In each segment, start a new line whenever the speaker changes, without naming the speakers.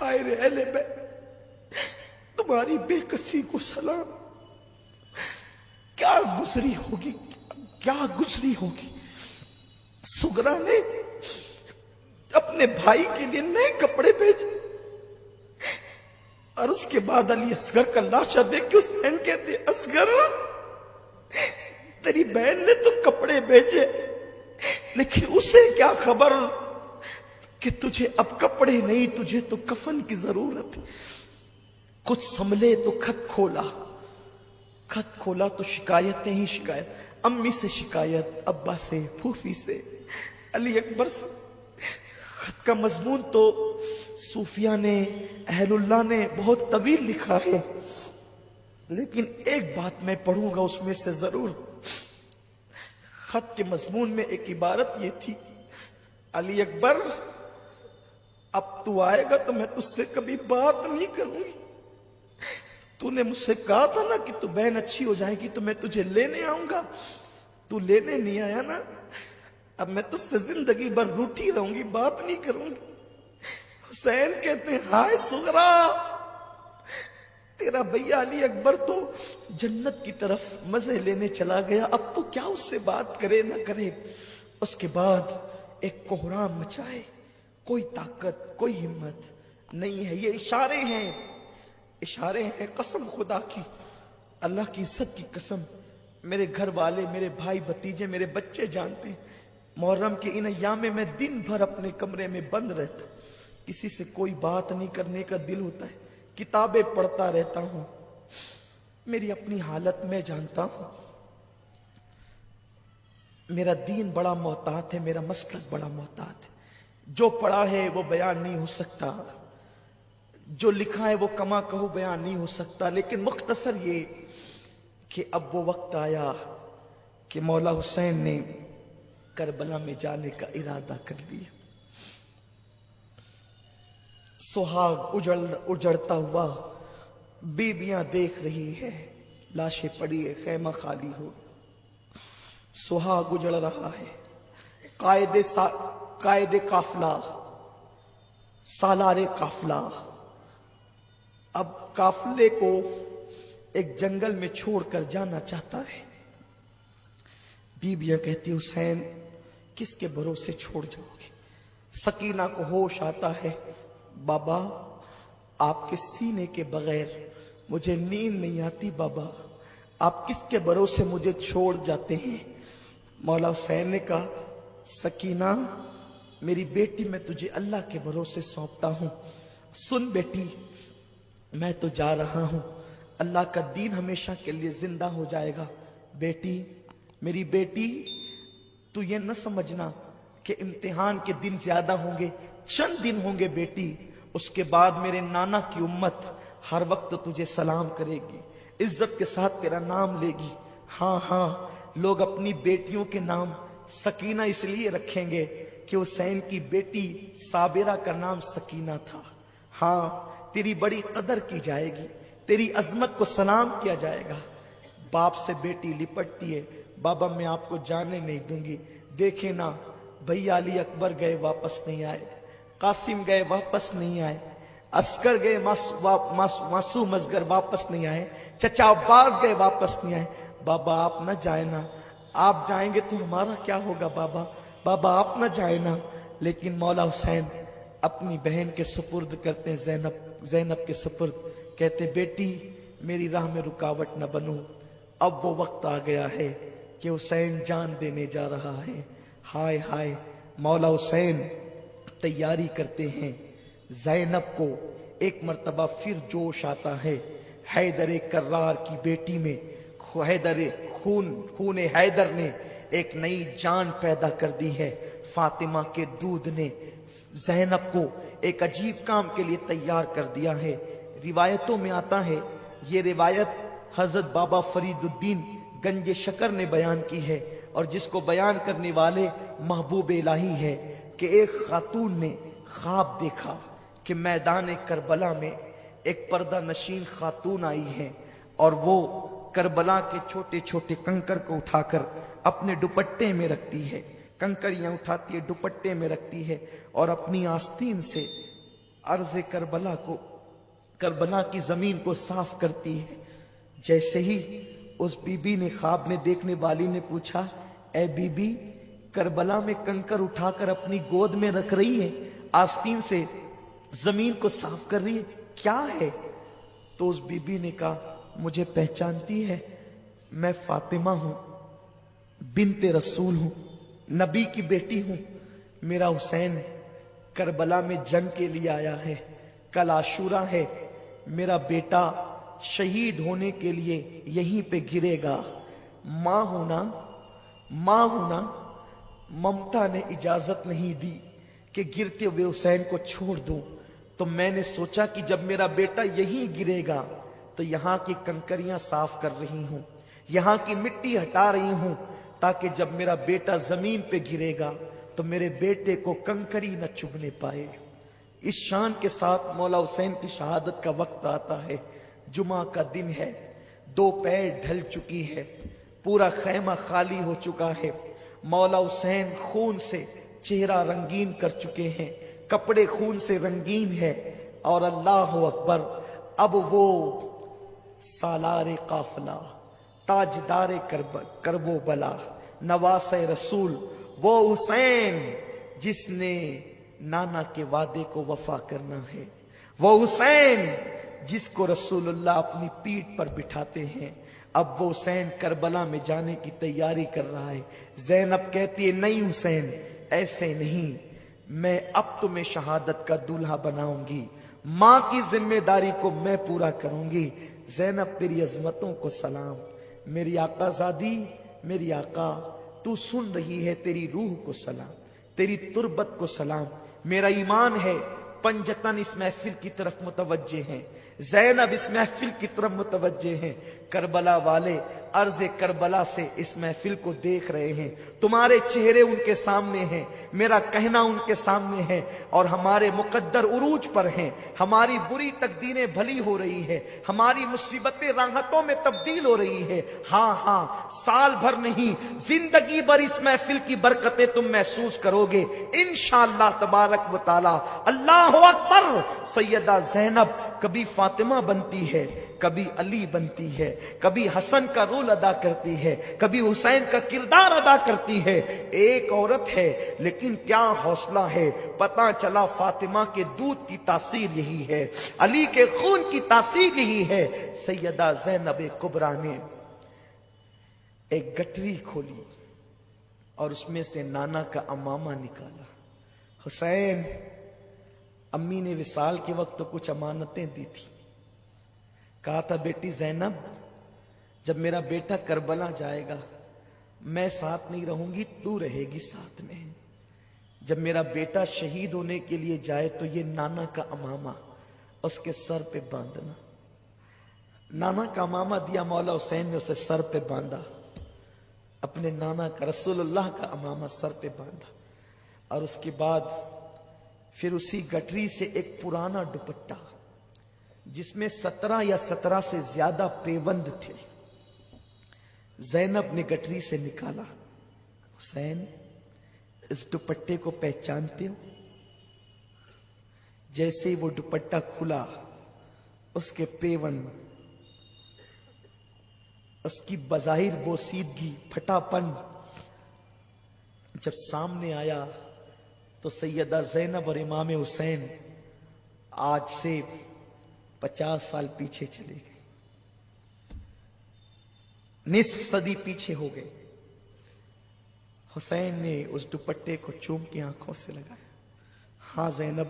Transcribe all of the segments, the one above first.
हाय रे अहले बैत, तुम्हारी बेकसी को सलाम। क्या गुजरी होगी, क्या गुजरी होगी। सुगरा ने अपने भाई के लिए नए कपड़े भेजे और उसके बाद अली असगर का लाशा देख के हुसैन कहते, असगर तेरी बहन ने तो कपड़े भेजे, लेकिन उसे क्या खबर कि तुझे अब कपड़े नहीं, तुझे तो कफन की जरूरत है। कुछ संभले तो खत खोला, खत खोला तो शिकायतें ही शिकायत, अम्मी से शिकायत, अब्बा से, फूफी से, अली अकबर से। खत का मजमून तो सूफिया ने, अहलुल्लाह ने बहुत तवील लिखा है, लेकिन एक बात मैं पढ़ूंगा उसमें से जरूर। खत के मजमून में एक इबारत ये थी, अली अकबर अब तू आएगा तो मैं तुझसे कभी बात नहीं करूंगी। तूने मुझसे कहा था ना कि तू बहन अच्छी हो जाएगी तो मैं तुझे लेने आऊंगा, तू लेने नहीं आया ना, अब मैं तुझसे जिंदगी भर रूठी रहूंगी, बात नहीं करूंगी। हुसैन कहते हैं, हाय सुगरा, तेरा भैया अली अकबर तो जन्नत की तरफ मजे लेने चला गया, अब तो क्या उससे बात करे ना करे। उसके बाद एक कोहराम मचाए, कोई ताकत, कोई हिम्मत नहीं है। ये इशारे हैं, इशारे हैं, कसम खुदा की, अल्लाह की इज्जत की कसम। मेरे घर वाले, मेरे भाई भतीजे, मेरे बच्चे जानते हैं, मुहर्रम के इन अय्याम में मैं दिन भर अपने कमरे में बंद रहता, किसी से कोई बात नहीं करने का दिल होता है, किताबें पढ़ता रहता हूं। मेरी अपनी हालत मैं जानता हूं, मेरा दीन बड़ा मोहतात है, मेरा मसलक बड़ा मोहतात है। जो पढ़ा है वो बयान नहीं हो सकता, जो लिखा है वो कमा कहो बयान नहीं हो सकता, लेकिन मुख्तसर ये कि अब वो वक्त आया कि मौला हुसैन ने करबला में जाने का इरादा कर लिया। सुहाग उजड़ता हुआ बीबियां देख रही है, लाशें पड़ी है, खैमा खाली हो, सुहाग उजड़ रहा है। कायदे काफिला, सालारे काफिला अब काफिले को एक जंगल में छोड़कर जाना चाहता है। बीबियां कहती, हुसैन किसके भरोसे छोड़ जाओगे। सकीना को होश आता है, बाबा आपके सीने के बगैर मुझे नींद नहीं आती, बाबा आप किसके भरोसे मुझे छोड़ जाते हैं। मौला हुसैन ने कहा, सकीना मेरी बेटी, मैं तुझे अल्लाह के भरोसे सौंपता हूं। सुन बेटी, मैं तो जा रहा हूं, अल्लाह का दीन हमेशा के लिए जिंदा हो जाएगा। बेटी, मेरी बेटी, तू ये न समझना कि इम्तिहान के दिन ज्यादा होंगे, चंद दिन होंगे बेटी, उसके बाद मेरे नाना की उम्मत हर वक्त तुझे सलाम करेगी, इज्जत के साथ तेरा नाम लेगी। हाँ हाँ, लोग अपनी बेटियों के नाम सकीना इसलिए रखेंगे कि हुसैन की बेटी साबिरा का नाम सकीना था। हाँ, तेरी बड़ी कदर की जाएगी, तेरी अजमत को सलाम किया जाएगा। बाप से बेटी लिपटती है, बाबा मैं आपको जाने नहीं दूंगी। देखे ना, भैया अली अकबर गए वापस नहीं आए, कासिम गए वापस नहीं आए, अस्कर गए मासूम असगर वापस नहीं आए, चचा अब्बास गए वापस नहीं आए। बाबा आप न जाए ना, आप जाएंगे तो हमारा क्या होगा बाबा, बाबा आप न जाए ना। लेकिन मौला हुसैन अपनी बहन के सुपुर्द करते हैं, ज़ैनब के सुपुर्द, कहते बेटी मेरी राह में रुकावट न बनो। अब वो वक्त आ गया है कि हुसैन जान देने जा रहा है। हाय हाय, मौला हुसैन तैयारी करते हैं। ज़ैनब को एक मर्तबा फिर जोश आता है। हैदर कर्रार की बेटी में खून हैदर ने एक नई जान पैदा कर दी है। फातिमा के दूध ने ज़ैनब को एक अजीब काम के लिए तैयार कर दिया है। रिवायतों में आता है, ये रिवायत हजरत बाबा फरीदुद्दीन गंज शकर ने बयान की है, और जिसको बयान करने वाले महबूब इलाही है, कि एक खातून ने ख्वाब देखा कि मैदान करबला में एक पर्दा नशीन खातून आई है, और वो करबला के छोटे छोटे कंकर को उठाकर अपने दुपट्टे में रखती है, कंकरियां उठाती है, दुपट्टे में रखती है, और अपनी आस्तीन से अर्ज़ करबला की जमीन को साफ करती है। जैसे ही उस बीबी ने, ख्वाब में देखने वाली ने पूछा, ए बीबी, करबला में कंकर उठाकर अपनी गोद में रख रही है, आस्तीन से जमीन को साफ कर रही है, क्या है? तो उस बीबी ने कहा, मुझे पहचानती है, मैं फातिमा हूं, बिन्ते रसूल हूं, नबी की बेटी हूं। मेरा हुसैन करबला में जंग के लिए आया है, कल आशूरा है, मेरा बेटा शहीद होने के लिए यहीं पे गिरेगा। मां होना ममता ने इजाजत नहीं दी कि गिरते हुए हुसैन को छोड़ दूं, तो मैंने सोचा कि जब मेरा बेटा यहीं गिरेगा तो यहां की कंकरियां साफ कर रही हूं, यहां की मिट्टी हटा रही हूं, ताकि जब मेरा बेटा जमीन पे गिरेगा तो मेरे बेटे को कंकरी न चुभने पाए। इस शान के साथ मौला हुसैन की शहादत का वक्त आता है। जुमा का दिन है, दोपहर ढल चुकी है, पूरा खैमा खाली हो चुका है। मौला हुसैन खून से चेहरा रंगीन कर चुके हैं, कपड़े खून से रंगीन है। और अल्लाह अकबर, अब वो सालारे काफिला, ताजदारे करबो बला, नवासे रसूल, वो हुसैन जिसने नाना के वादे को वफा करना है, वो हुसैन जिसको रसूलुल्लाह अपनी पीठ पर बिठाते हैं। अब वो हुसैन करबला में जाने की तैयारी कर रहा है। ज़ैनब कहती है, नहीं हुसैन, ऐसे नहीं, मैं अब तुम्हें शहादत का दूल्हा बनाऊंगी, मां की जिम्मेदारी को मैं पूरा करूंगी। ज़ैनब, तेरी अजमतों को सलाम, मेरी आकाज़ादी, मेरी आका, तू सुन रही है, तेरी रूह को सलाम, तेरी तुरबत को सलाम। मेरा ईमान है, पंजतन इस महफिल की तरफ मुतवज्जे हैं, ज़ैनब इस महफिल की तरफ मुतवज्जे हैं। करबला वाले अर्ज़े करबला से इस महफिल को देख रहे हैं, तुम्हारे चेहरे उनके सामने हैं, मेरा कहना उनके सामने है, और हमारे मुकद्दर उरूज पर हैं। हमारी बुरी तकदीरें भली हो रही है, हमारी मुसीबतें राहतों में तब्दील हो रही है। हाँ, साल भर नहीं, जिंदगी भर इस महफिल की बरकतें तुम महसूस करोगे इंशाअल्लाह तबारक व तआला। अल्लाहु अकबर। सैयदा ज़ैनब कभी फातिमा बनती है, कभी अली बनती है, कभी हसन का रोल अदा करती है, कभी हुसैन का किरदार अदा करती है। एक औरत है, लेकिन क्या हौसला है। पता चला फातिमा के दूध की तासीर यही है, अली के खून की तासीर यही है। सैयदा ज़ैनब कुबरा ने एक गठरी खोली और उसमें से नाना का अमामा निकाला। हुसैन, अम्मी ने विसाल के वक्त तो कुछ अमानतें दी थी, कहा था, बेटी ज़ैनब, जब मेरा बेटा करबला जाएगा, मैं साथ नहीं रहूंगी, तू रहेगी साथ में। जब मेरा बेटा शहीद होने के लिए जाए तो ये नाना का अमामा उसके सर पे बांधना। नाना का अमामा दिया मौला हुसैन ने, उसे सर पे बांधा, अपने नाना का, रसूलुल्लाह का अमामा सर पे बांधा। और उसके बाद फिर उसी गठरी से एक पुराना दुपट्टा जिसमें 17 या 17 से ज्यादा पेबंद थे, ज़ैनब ने गठरी से निकाला। हुसैन, इस दुपट्टे को पहचानते हो? जैसे ही वो दुपट्टा खुला, उसके पेबंद, उसकी बज़ाहिर बोसीदगी, फटापन जब सामने आया तो सैयदा ज़ैनब और इमाम हुसैन आज से 50 साल पीछे चले गए, निस्फ सदी पीछे हो गए। हुसैन ने उस दुपट्टे को चूम के आंखों से लगाया। हाँ ज़ैनब,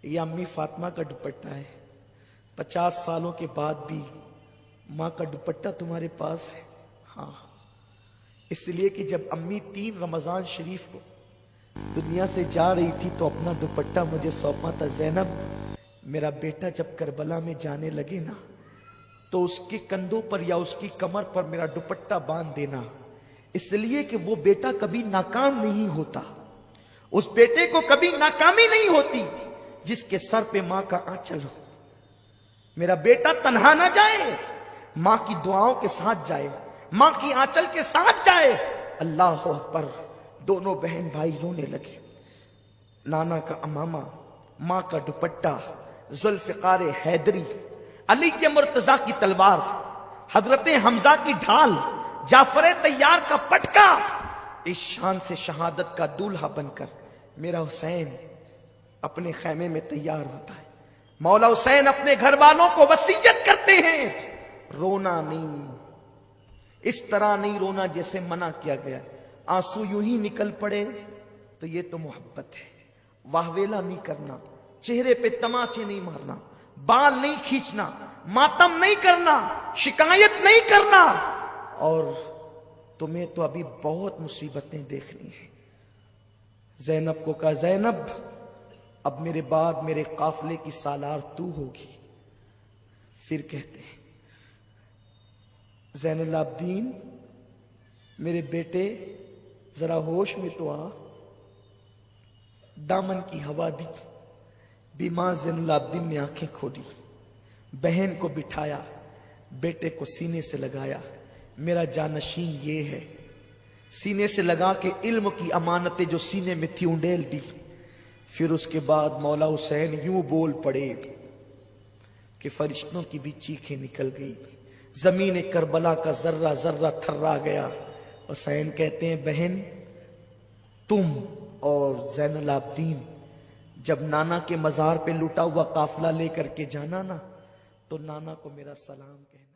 ये अम्मी फातिमा का दुपट्टा है, 50 सालों के बाद भी माँ का दुपट्टा तुम्हारे पास है। हाँ, इसलिए कि जब अम्मी 3 रमजान शरीफ को दुनिया से जा रही थी तो अपना दुपट्टा मुझे सौंपा था। ज़ैनब, मेरा बेटा जब करबला में जाने लगे ना, तो उसके कंधों पर या उसकी कमर पर मेरा दुपट्टा बांध देना, इसलिए कि वो बेटा कभी नाकाम नहीं होता, उस बेटे को कभी नाकामी नहीं होती जिसके सर पे मां का आंचल हो। मेरा बेटा तन्हा ना जाए, मां की दुआओं के साथ जाए, मां की आंचल के साथ जाए। अल्लाह अकबर। दोनों बहन भाई रोने लगे। नाना का अमामा मां का दुपट्टा, जुल्फ़िकार हैदरी, अली के मुर्तजा की तलवार, हजरत हमजा की ढाल, जाफर तैयार का पटका, इस शान से शहादत का दूल्हा बनकर मेरा हुसैन अपने खैमे में तैयार होता है। मौला हुसैन अपने घर वालों को वसीयत करते हैं, रोना नहीं, इस तरह नहीं रोना जैसे मना किया गया। आंसू यूं ही निकल पड़े तो ये तो मोहब्बत है। वाहवेला नहीं करना, चेहरे पे तमाचे नहीं मारना, बाल नहीं खींचना, मातम नहीं करना, शिकायत नहीं करना। और तुम्हें तो अभी बहुत मुसीबतें देखनी है। ज़ैनब को कहा, ज़ैनब अब मेरे बाद मेरे काफिले की सालार तू होगी। फिर कहते हैं, ज़ैनुल आबदीन मेरे बेटे जरा होश में तो आ। दामन की हवा दी, बीमार ज़ैनुल आबदीन ने आंखें खोली, बहन को बिठाया, बेटे को सीने से लगाया। मेरा जानशीन ये है, सीने से लगा के इल्म की अमानतें जो सीने में थी उंडेल दी। फिर उसके बाद मौला हुसैन यूं बोल पड़े कि फरिश्तों की भी चीखें निकल गई, जमीन करबला का जर्रा जर्रा थर्रा गया। हुसैन कहते हैं, बहन तुम और ज़ैनुल आबदीन जब नाना के मजार पे लुटा हुआ काफिला लेकर के जाना ना, तो नाना को मेरा सलाम कहना।